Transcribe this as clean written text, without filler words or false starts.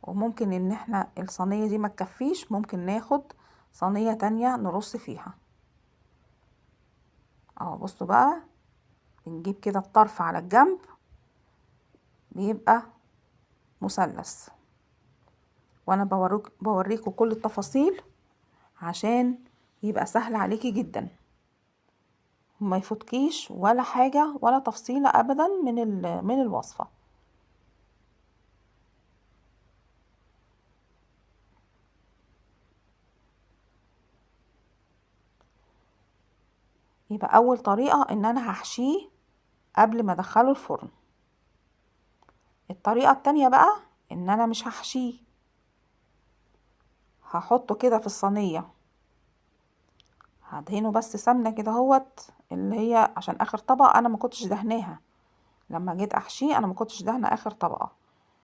وممكن ان احنا الصينية دي ما تكفيش، ممكن ناخد صينية تانية نرص فيها. اهو بصوا بقى، بنجيب كده الطرف على الجنب بيبقى مثلث، وانا بوريكم كل التفاصيل عشان يبقى سهل عليكي جدا، ما يفوتكيش ولا حاجة ولا تفصيلة ابدا من الوصفة. يبقى اول طريقة ان انا هحشيه قبل ما ادخله الفرن. الطريقة التانية بقى ان انا مش هحشيه، هحطه كده في الصينية، هدهنه بس سمنة كده اهوت، اللي هي عشان اخر طبقة انا ما كنتش دهناها، لما جيت احشيه انا ما كنتش دهنه اخر طبقة،